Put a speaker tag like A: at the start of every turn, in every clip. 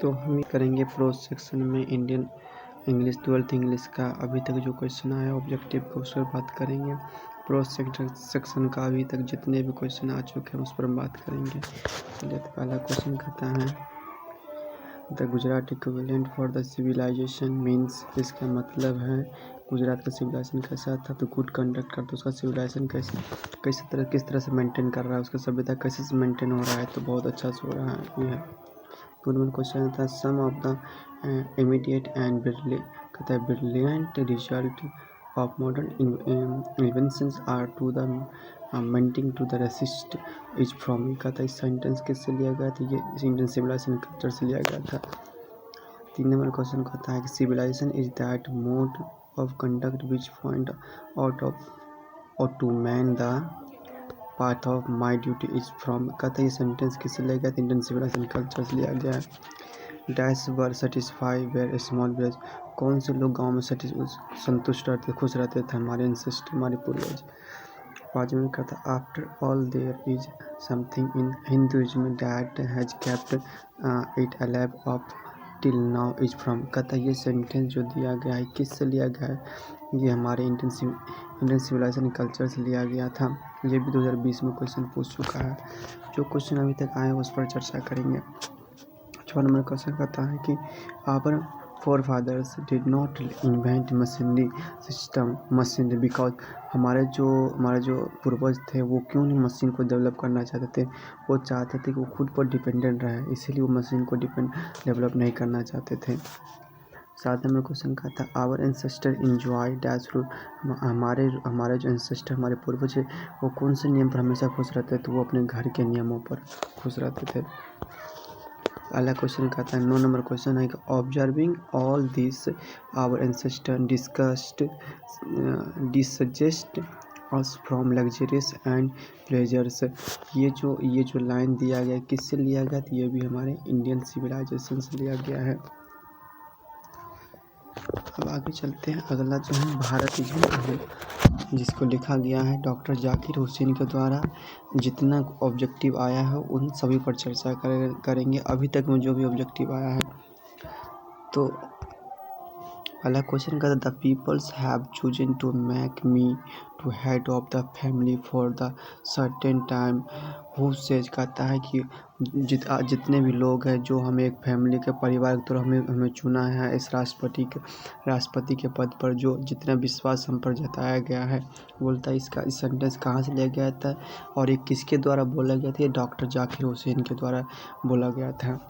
A: तो हम ये करेंगे प्रो सेक्शन में इंडियन इंग्लिश 12th इंग्लिश का अभी तक जो क्वेश्चन आया ऑब्जेक्टिव के उस पर बात करेंगे। प्रो सेक्शन का अभी तक जितने भी क्वेश्चन आ चुके हैं उस पर बात करेंगे। चलिए तो पहला क्वेश्चन कहता है the Gujarat equivalent for the civilisation means, इसका मतलब है गुजरात का सिविलाइजेशन कैसा था, तो गुड कंडक्ट का। तो उसका सिविलाइजेशन किस तरह से मेंटेन कर रहा है, उसका सभ्यता कैसे से मेंटेन हो रहा है, तो बहुत अच्छा से हो रहा है। ये है टू नंबर क्वेश्चन था sum of the immediate and कहता है brilliant result of modern inventions are to the mending to the resist is from, कहता है इस सेंटेंस किससे लिया गया था, ये इंडियन सिविलाइजेशन कल्चर से लिया गया था। 3 नंबर क्वेश्चन कहता है कि civilization is that mode of conduct which point out of or to man the path of my duty is from, कहता है ये सेंटेंस किससे लिया गया था, इंडियन सिविलाइजेशन कल्चर से लिया गया है। Dash were satisfy where small village, कौन से लोग गाँव में संतुष्ट रहते खुश रहते थे, हमारे इंसेस्ट हमारे पूर्वज। 5 में कहता after all there is something in Hinduism that has kept it alive up till now is from, कहता है ये सेंटेंस जो दिया गया है किससे लिया गया है, ये हमारे इंडियन सिविलाइजेशन कल्चर से लिया गया था। ये भी 2020 में क्वेश्चन पूछ चुका है। जो क्वेश्चन अभी तक आए उस पर चर्चा करेंगे। 6 नंबर क्वेश्चन कहता है कि our forefathers did not invent machinery because, हमारे जो पूर्वज थे वो क्यों नहीं मशीन को डेवलप करना चाहते थे, वो चाहते थे कि वो खुद पर डिपेंडेंट रहे, इसीलिए वो मशीन को डेवलप नहीं करना चाहते थे। 7 नंबर क्वेश्चन का था our ancestor enjoy dash rule, हमारे जो एंसेस्टर हमारे पूर्वज है वो कौन से नियम पर हमेशा खुश रहते थे, तो वो अपने घर के नियमों पर खुश रहते थे। अगला क्वेश्चन कहता है 9 नंबर क्वेश्चन है कि observing all this our ancestor disgust us from luxurious and pleasures, ये जो लाइन दिया गया किससे लिया गया, तो ये भी हमारे इंडियन सिविलाइजेशन से लिया गया है। अब आगे चलते हैं। अगला जो है भारतीय है, जिसको लिखा गया है डॉक्टर जाकिर हुसैन के द्वारा। जितना ऑब्जेक्टिव आया है उन सभी पर चर्चा करेंगे अभी तक में जो भी ऑब्जेक्टिव आया है। तो पहला क्वेश्चन का the peoples have chosen to make me to head of the family for the certain time who says, कहता है कि जितने भी लोग हैं जो हमें एक फैमिली के परिवार के तौर हमें चुना है इस राष्ट्रपति के पद पर, जो जितना विश्वास हम पर जताया गया है, बोलता है इस सेंटेंस कहाँ से लिया गया था और ये किसके द्वारा बोला गया था, ये डॉक्टर जाकिर हुसैन के द्वारा बोला गया था।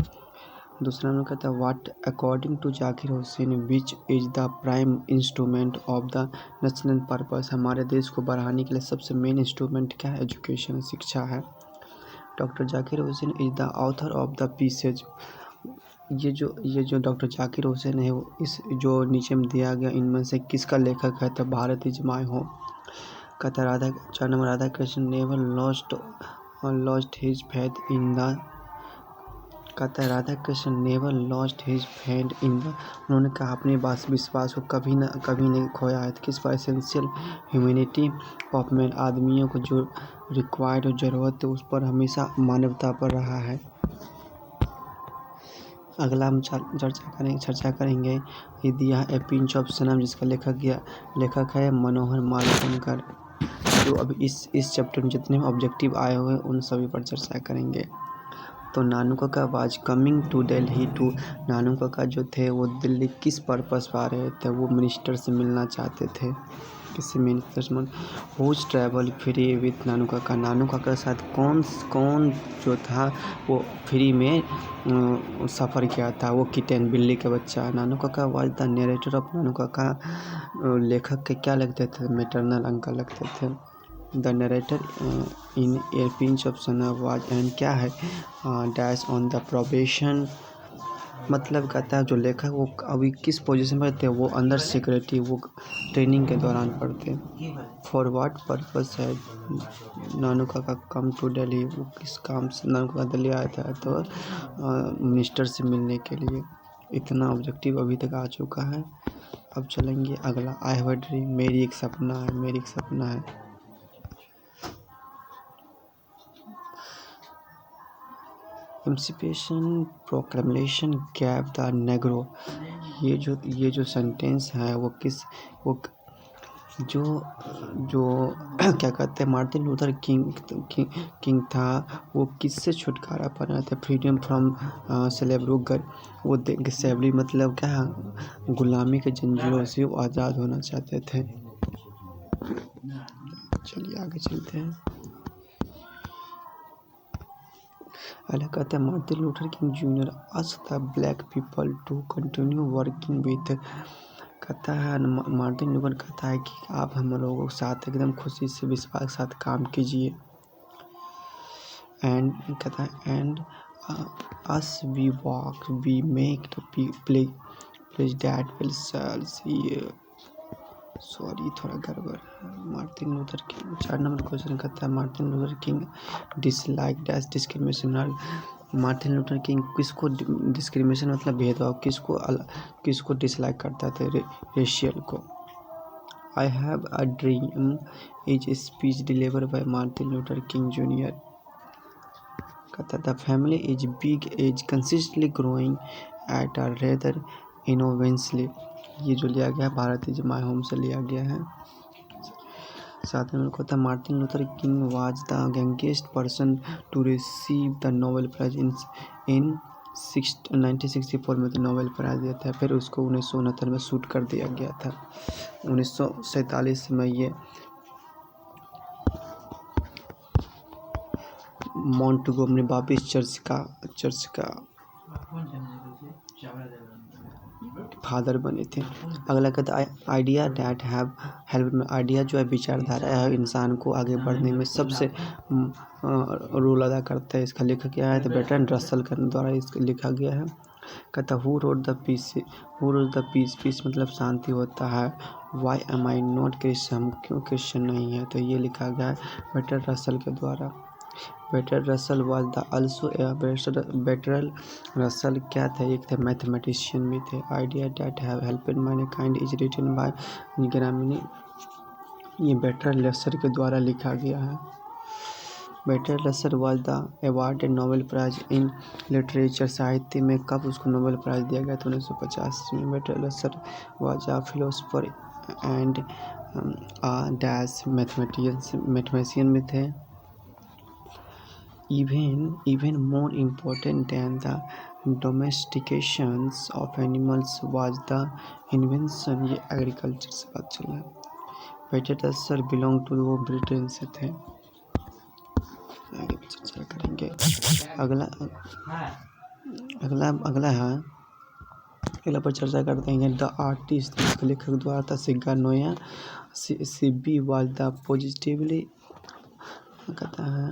A: दूसरा नंबर कहता है what according to Zakir Hussain which is the prime instrument of the national purpose, हमारे देश को बढ़ाने के लिए सबसे मेन इंस्ट्रूमेंट क्या है, एजुकेशन शिक्षा है। Doctor Zakir Hussain is the author of the pieces, ये जो डॉक्टर जाकिर हुसैन है वो इस जो नीचे में दिया गया इनमें से किसका लेखक है, तो भारत इज माय होम। कहता 4 number Radha Krishna never lost his faith in the, कहता है Radha Krishna never lost his faith in the, उन्होंने कहा अपने विश्वास को कभी नहीं खोया है, किस पर, एसेंशियल ह्यूमैनिटी ऑफ मैन, आदमियों को जो रिक्वायर्ड और ज़रूरत है उस पर हमेशा मानवता पर रहा है। अगला हम चर्चा करेंगे ये दिया है ए पिंच ऑफ सनम, जिसका लेखक है मनोहर मालवणकर। जो अब इस चैप्टर में जितने ऑब्जेक्टिव आए हुए हैं उन सभी पर चर्चा करेंगे। तो Nanu Kaka was coming to Delhi to, Nanu काका जो थे वो दिल्ली किस पर्पस पर आ रहे थे, वो मिनिस्टर से मिलना चाहते थे, किसी मिनिस्टर से। हुज ट्रैवल फ्री विथ नानू काका के साथ कौन जो था वो फ्री में सफ़र किया था, वो किटेन बिल्ली का बच्चा। नानू Kaka was the narrator of, नानू काका लेखक के क्या लगते थे, मैटरनल अंकल लगते थे। The narrator in A pinch of Sanam was and क्या है डैश ऑन द प्रोबेशन, मतलब कहता है जो लेखक वो अभी किस पोजीशन पर थे, वो अंडर सिक्योरिटी, वो ट्रेनिंग के दौरान पढ़ते। फॉर व्हाट पर्पस है नानू काका कम टू दिल्ली, वो किस काम से नानू काका दिल्ली आया था, तो मिनिस्टर से मिलने के लिए। इतना ऑब्जेक्टिव अभी तक आ चुका है। अब चलेंगे अगला आई हैव अ ड्रीम, मेरी एक सपना है। एम्सिपेशन प्रोक्लेमेशन गैप द नेग्रो, ये जो सेंटेंस है वो जो जो क्या कहते हैं, मार्टिन लूथर किंग था, वो किससे छुटकारा पाना था? Freedom from slavery. वो स्लेवरी मतलब क्या, गुलामी के जंजीरों से वो आज़ाद होना चाहते थे। चलिए आगे चलते हैं। अगला कहते हैं Martin Luther King junior asked the black people to continue working with. कहता है मार्टिन लूथर कहता है कि आप हम लोगों के साथ एकदम खुशी से विश्वास के साथ काम कीजिए। एंड कहता है and as we walk we make the pledge that will sells. ये सॉरी थोड़ा गड़बड़ है। Martin Luther King 4 number question कहता है Martin Luther King dislike dash discrimination. Martin Luther King किसको डिस्क्रिमिनेशन मतलब भेदभाव, किसको डिसलाइक करता था? रेशियल को। I have a dream is a speech deliver by Martin Luther King junior. कहता the family is big is consistently growing at a rather इनोवेंसली। ये जो लिया गया है भारत इज माय होम से लिया गया है। 7 नंबर को था Martin Luther King was the youngest person to receive the Nobel prize in 1964 में तो नोबेल प्राइज दिया था। फिर उसको 1969 में शूट कर दिया गया था। 1947 में ये मॉन्टगोमरी बाप्टिस्ट चर्च का फादर बने थे। अगला कहता है idea that have help. Idea जो है विचारधारा है, इंसान को आगे बढ़ने में सबसे रोल अदा करता है। इसका लेखक क्या है? तो बर्ट्रैंड रसल के द्वारा इसका लिखा गया है। कहता who rode the peace. Peace मतलब शांति होता है। Why am I not Christian, हम क्यों क्रिश्चियन नहीं है? तो ये लिखा गया है बर्ट्रैंड रसल के द्वारा। Bertrand Russell was the also Bertrand Russell क्या थे? एक थे मैथमेटिशियन भी थे। Idea that have helped mankind is written by ग्रामिनी। ये बर्ट्रैंड रसल के द्वारा लिखा गया है। Bertrand Russell was the awarded Nobel prize in literature. साहित्य में कब उसको नोबेल प्राइज दिया गया था? 1985 में। Bertrand Russell was a philosopher and a dash mathematician में थे। Even more important than the domestications of animals was the invention। ये एग्रीकल्चर से बात चल रहा है। बर्ट्रैंड रसल बिलोंग टू, वो ब्रिटेन से थे। आगे चर्चा करेंगे। अगला है, अगला पर चर्चा करते हैं द आर्टिस्ट। इसके लेखक द्वारा था सिग्गा नोया। सिब्बी वाज द पॉजिटिवली कहता है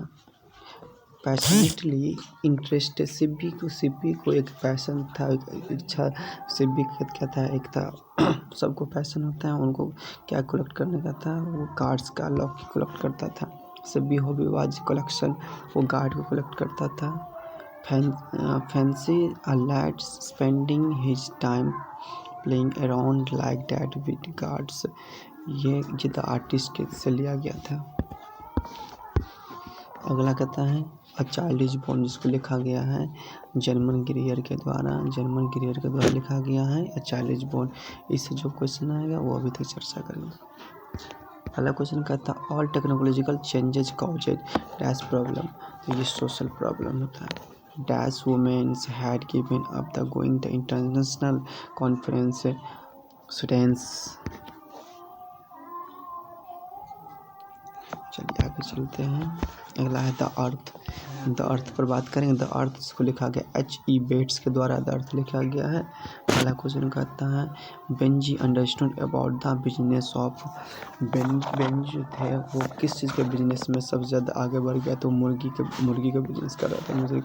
A: पैशनेटली इंटरेस्टेड। सिब्बी को एक पैशन था, एक इच्छा। सिब्बी क्या था? एक था सबको पैशन होता है, उनको क्या कलेक्ट करने का था? वो कार्ड्स का लॉक कलेक्ट करता था। सिब्बी हॉबी वाज कलेक्शन, वो गार्ड को कलेक्ट करता था। Fancy a lad spending his time playing around like that with guards. ये द आर्टिस्ट से लिया गया था। अगला कहता है अ चाइल्ड इज बोर्न, जिसको लिखा गया है जर्मन ग्रीयर के द्वारा लिखा गया है अ चाइल्ड इज बोर्न। इससे जो क्वेश्चन आएगा वो अभी तक चर्चा करेंगे। पहला क्वेश्चन कहता है all technological changes causes dash problem. तो ये सोशल प्रॉब्लम होता है। Dash womens had given up the going the international conference students. चलिए आगे चलते हैं। अगला है द अर्थ पर बात करेंगे। द अर्थ इसको लिखा गया H.E. बेट्स के द्वारा द अर्थ लिखा गया है। पहला क्वेश्चन कहता है Benji understood about the business of. Benji जो थे वो किस चीज़ के बिजनेस में सबसे ज़्यादा आगे बढ़ गया? तो मुर्गी का बिजनेस कर रहा था। मुझे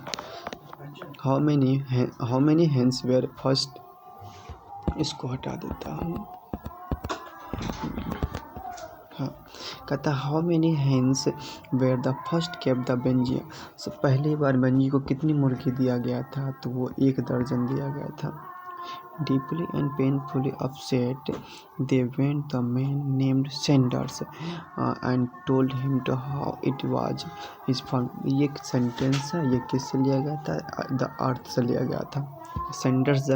A: how many hens were first. इसको हटा देता हूँ। हाँ, कहता how many hens were the first cape the Benjy. पहली बार बेंजी को कितनी मुर्गी दिया गया था? तो वो 1 दर्जन दिया गया था। Deeply and painfully upset, they went the man named Sanders and told him to how it was his fun. ये एक सेंटेंस है, ये किससे लिया गया था? द अर्थ से लिया गया था। सेंडर्स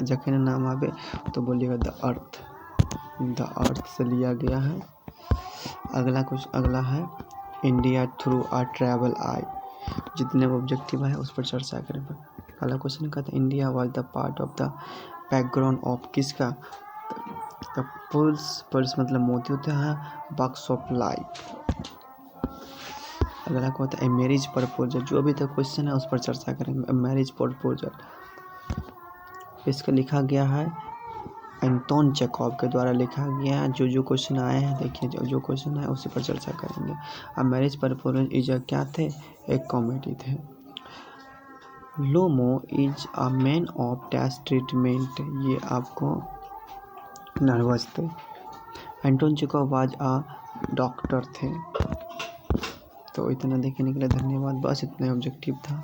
A: जखन नाम आवे तो बोलिएगा द अर्थ से लिया गया है। अगला है India through a travel I. जितने ऑब्जेक्टिव है उस पर चर्चा करें। पहला क्वेश्चन कहता है India was the part of the background of किसका? द पल्स मतलब मोती होते हैं, बॉक्स ऑफ लाइफ। अगला को होता है मैरिज प्रपोजल। जो अभी तक क्वेश्चन है उस पर चर्चा करेंगे। मैरिज प्रपोजल इसका लिखा गया है एंटोन चेखव के द्वारा लिखा गया है। जो क्वेश्चन आए हैं देखिए, जो क्वेश्चन है उसी पर चर्चा करेंगे। अब मैरिज प्रपोजल इज क्या थे? एक कॉमेडी थे। लोमो is a man of test treatment, ये आपको नर्वस थे। Anton Chekhov was a doctor थे। तो इतना देखने के लिए धन्यवाद। बस इतना ऑब्जेक्टिव था।